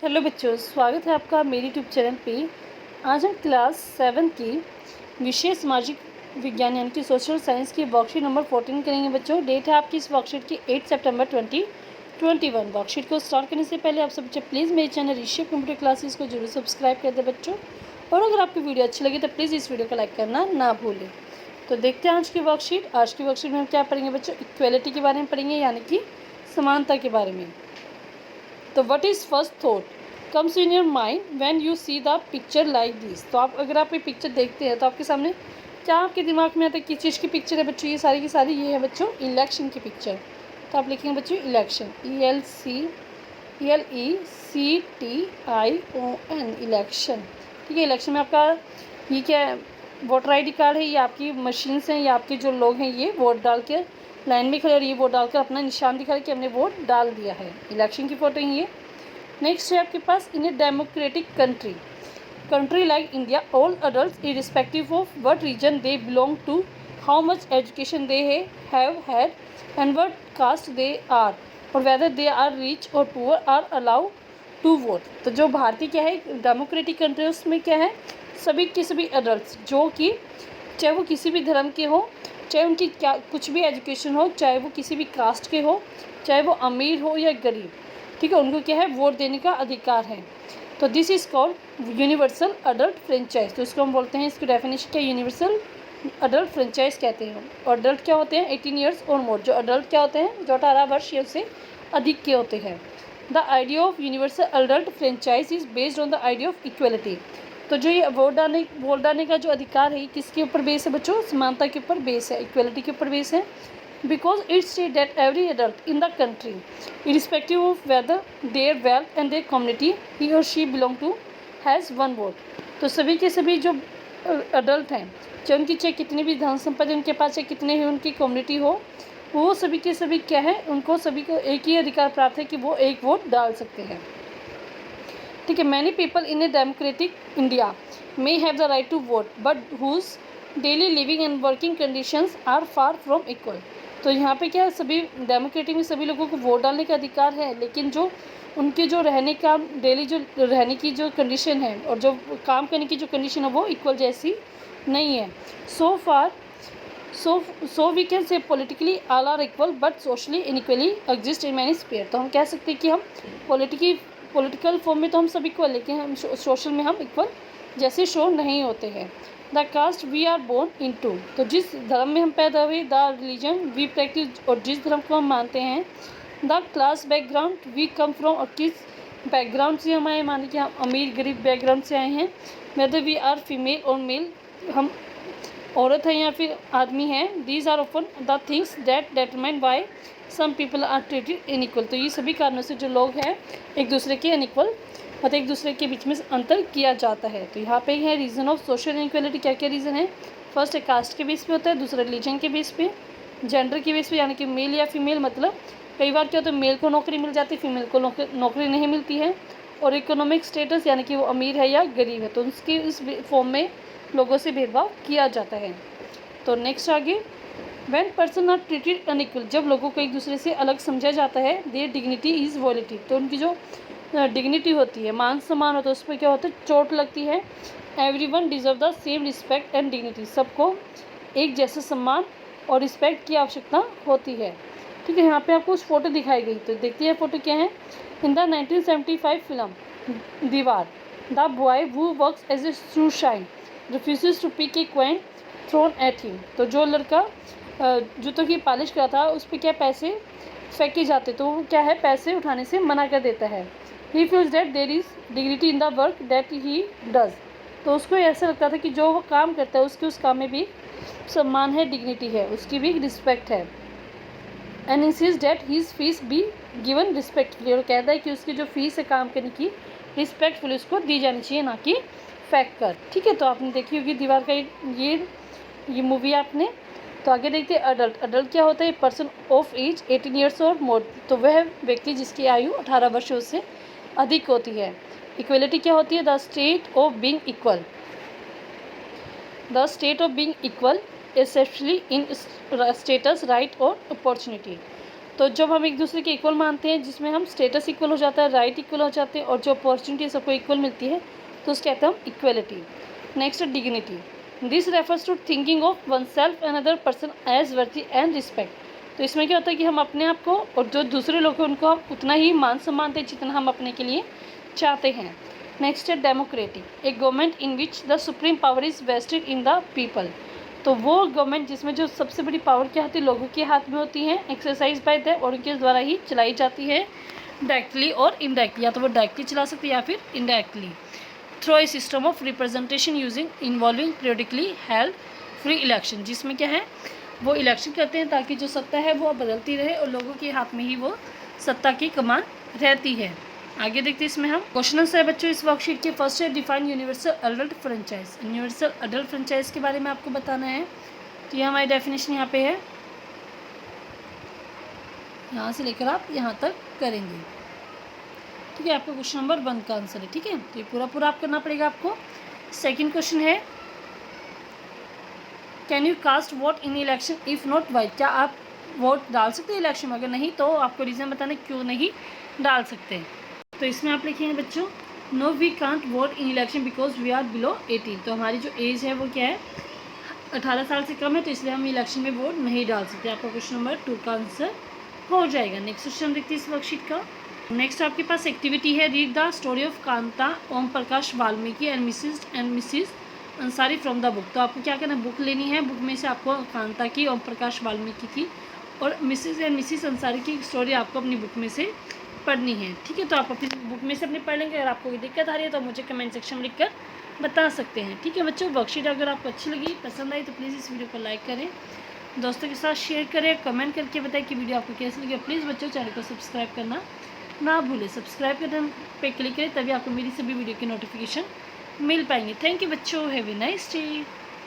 Hello बच्चों, स्वागत है आपका मेरे यूट्यूब चैनल पे। आज हम क्लास 7 की विषय सामाजिक विज्ञान यानी कि सोशल साइंस की वर्कशीट नंबर 14 करेंगे बच्चों। डेट है आपकी इस वर्कशीट की 8 सितंबर 2021। वर्कशीट को स्टार्ट करने से पहले आप सब बच्चे प्लीज़ मेरे चैनल ऋषभ कंप्यूटर क्लासेस को जरूर सब्सक्राइब कर दें बच्चों। और अगर आपकी वीडियो अच्छी लगी तो प्लीज़ इस वीडियो को लाइक करना ना भूलें। तो देखते हैं आज की वर्कशीट। आज की वर्कशीट में हम क्या पढ़ेंगे बच्चों? इक्वेलिटी के बारे में पढ़ेंगे, यानी कि समानता के बारे में। तो what is first thought comes in your mind when you see the picture like this. तो अगर आप ये पिक्चर देखते हैं तो आपके सामने क्या आपके दिमाग में आता है? किस चीज़ की पिक्चर है बच्चों? ये सारी की सारी ये है बच्चों इलेक्शन की पिक्चर। तो आप लिखेंगे बच्चों इलेक्शन, ELECTION, इलेक्शन। ठीक है, इलेक्शन में आपका ये क्या है? वोटर ID कार्ड है, ये आपकी मशीन्स हैं, ये आपके जो लोग हैं ये वोट डाल के लाइन में खड़े और ये वोट डालकर अपना निशान दिखा रहे कि हमने वोट डाल दिया है। इलेक्शन की फ़ोटो ये। नेक्स्ट है आपके पास in a democratic country like India, all adult irrespective of what reason they belong to, how much education they have had and what caste they are, और वेदर दे आर रिच और poor are allowed to vote. तो जो भारतीय क्या है democratic country, उसमें क्या है सभी के सभी अडल्ट जो कि चाहे वो किसी भी धर्म के हो, चाहे उनकी क्या कुछ भी एजुकेशन हो, चाहे वो किसी भी कास्ट के हो, चाहे वो अमीर हो या गरीब, ठीक है, उनको क्या है वोट देने का अधिकार है। तो this is called universal adult franchise. तो इसको हम बोलते हैं, इसकी डेफिनेशन क्या यूनिवर्सल अडल्ट फ्रेंचाइज कहते हैं। और अडल्ट क्या होते हैं? 18 ईयर्स और मोर। जो अडल्ट क्या होते हैं? जो 18 वर्ष या उससे अधिक के होते हैं। The idea of universal adult franchise is based on the idea of equality. तो जो ये वोट डालने का जो अधिकार है, किसके ऊपर बेस है बच्चों? समानता के ऊपर बेस है, इक्वलिटी के ऊपर बेस है। Because it's state that every adult in the country irrespective of whether their wealth and their community he or she belong to has one vote। तो सभी के सभी जो अडल्ट हैं, चाहे उनकी चाहे कितनी भी धन संपत्ति उनके पास, चाहे कितने ही उनकी कम्युनिटी हो, वो सभी के सभी क्या है, उनको सभी को एक ही अधिकार प्राप्त है कि वो एक वोट डाल सकते हैं। ठीक है, many people in a democratic India may have the right to vote but whose daily living and working conditions are far from equal. तो यहाँ पे क्या है, सभी डेमोक्रेटिक में सभी लोगों को वोट डालने का अधिकार है, लेकिन जो उनके जो रहने का डेली जो रहने की जो कंडीशन है और जो काम करने की जो कंडीशन है वो इक्वल जैसी नहीं है। So we can say politically all are equal but socially inequally exist in many sphere. तो हम कह सकते हैं कि हम पॉलिटिकल फॉर्म में तो हम सब इक्वल, लेकिन हम सोशल में हम इक्वल जैसे शो नहीं होते हैं। The caste we are born into. तो जिस धर्म में हम पैदा हुए, द रिलीजन वी प्रैक्टिस, और जिस धर्म को हम मानते हैं, the class background we come from, और किस बैकग्राउंड से हम आए, माने कि हम अमीर गरीब बैकग्राउंड से आए हैं। वेदर वी आर फीमेल और मेल, हम औरत हैं या फिर आदमी हैं। These are often the things that determine why some people are treated unequal. तो ये सभी कारणों से जो लोग हैं एक दूसरे के अनइक्वल और एक दूसरे के बीच में अंतर किया जाता है। तो यहाँ पे है रीज़न ऑफ सोशल इनइक्वालिटी। क्या क्या रीज़न है? फर्स्ट है कास्ट के बेस पे होता है, दूसरा रिलीजन के बेस पे, जेंडर के बेस पे, यानी कि मेल या फीमेल। मतलब कई बार क्या होता है, मेल को नौकरी मिल जाती है, फीमेल को नौकरी नहीं मिलती है। और इकोनॉमिक स्टेटस, यानी कि वो अमीर है या गरीब है, तो उसकी इस फॉर्म में लोगों से भेदभाव किया जाता है। तो नेक्स्ट आगे, when person are treated unequal, जब लोगों को एक दूसरे से अलग समझा जाता है, देयर डिग्निटी इज़ वॉलेटिव। तो उनकी जो डिग्निटी होती है, मान सम्मान होता है, उस पर क्या होता है? चोट लगती है। Everyone deserve the same respect and dignity. सबको एक जैसे सम्मान और रिस्पेक्ट की आवश्यकता होती है। ठीक है, यहाँ पे आपको उस फोटो दिखाई गई, तो देखती है फोटो क्या है। In the 1975 film Deewar, the boy who works as a shoe shine refuses to pick a coin thrown at him. तो जो लड़का जूतों की पॉलिश करा था, उस पर क्या पैसे फेंके जाते, तो वो क्या है पैसे उठाने से मना कर देता है। He feels that there is dignity in the work that he does. तो उसको ऐसा लगता था कि जो वो काम करता है उसके उस काम में भी सम्मान है, डिग्निटी है, उसकी भी रिस्पेक्ट है। And insist that his fees be given respectfully. और कहता है कि उसकी जो फीस है काम करने की, रिस्पेक्टफुली उसको दी जानी चाहिए, ना कि फेंक कर। ठीक है, तो आपने देखी होगी दीवार का ये मूवी आपने। तो आगे देखते हैं अडल्ट। अडल्ट क्या होता है? पर्सन ऑफ एज 18 ईयर्स और मोर। तो वह व्यक्ति जिसकी आयु 18 वर्षों से अधिक होती है। इक्वलिटी क्या होती है? The state of being equal, the state of being equal essentially in status, right और अपॉर्चुनिटी। तो जब हम एक दूसरे के इक्वल मानते हैं, जिसमें हम स्टेटस इक्वल हो जाता है, राइट इक्वल हो जाते हैं और जो अपॉर्चुनिटी सबको इक्वल मिलती है, तो उसको कहते हैं हम equality. Next dignity, this refers to thinking of oneself and other person as worthy and respect. तो इसमें क्या होता है कि हम अपने आप को और जो दूसरे लोग हैं उनको हम उतना ही मान सम्मान दें जितना हम अपने के लिए चाहते हैं। नेक्स्ट है democratic, a government in which the supreme power is vested in the people. तो वो गवर्नमेंट जिसमें जो सबसे बड़ी पावर क्या होती है, लोगों के हाथ में होती है, एक्सरसाइज बाय द और उनके द्वारा ही चलाई जाती है, डायरेक्टली और इनडायरेक्टली, या तो वो डायरेक्टली चला सकती है या फिर indirectly, through a system of representation using involving periodically held free election, जिसमें क्या है वो इलेक्शन करते हैं ताकि जो सत्ता है वो बदलती रहे और लोगों के हाथ में ही वो सत्ता की कमान रहती है। आगे देखते हैं इसमें हम क्वेश्चन है बच्चों इस वर्कशीट के। फर्स्ट है define universal adult franchise. Universal adult franchise के बारे में आपको बताना है। तो ये हमारी डेफिनेशन यहाँ पे है, यहाँ से लेकर आप यहाँ तक करेंगे, ठीक है। आपका क्वेश्चन नंबर 1 का आंसर है, ठीक है। तो ये पूरा पूरा आप करना पड़ेगा आपको। सेकंड क्वेश्चन है, can you cast vote in election if not why. क्या आप वोट डाल सकते हैं इलेक्शन में, अगर नहीं तो आपको रीज़न बताना क्यों नहीं डाल सकते। तो इसमें आप लिखेंगे बच्चों, no we can't vote in election because we are below 18। तो हमारी जो एज है वो क्या है, 18 साल से कम है, तो इसलिए हम इलेक्शन में वोट नहीं डाल सकते। आपका क्वेश्चन नंबर 2 का आंसर हो जाएगा। नेक्स्ट क्वेश्चन देखते हैं इस वर्कशीट का। नेक्स्ट आपके पास एक्टिविटी है, read the story of Kanta Om Prakash Valmiki and Mrs Ansari from the book. तो आपको क्या करना है, बुक लेनी है, बुक में से आपको कांता की, ओम प्रकाश वाल्मीकि की और मिसिस अंसारी की स्टोरी आपको अपनी बुक में से पढ़नी है, ठीक है। तो आप अपनी बुक में से अपने पढ़ लेंगे। अगर आपको कोई दिक्कत आ रही है तो मुझे कमेंट सेक्शन में लिखकर बता सकते हैं, ठीक है बच्चों। वर्कशीट अगर आपको अच्छी लगी, पसंद आई तो प्लीज़ इस वीडियो को लाइक करें, दोस्तों के साथ शेयर करें, कमेंट करके बताएं कि वीडियो आपको कैसी लगी। प्लीज़ बच्चों चैनल को सब्सक्राइब करना ना भूलें। सब्सक्राइब करने पे क्लिक करें, तभी आपको मेरी सभी वीडियो की नोटिफिकेशन मिल पाएंगे। थैंक यू बच्चों, हैव ए नाइस डे।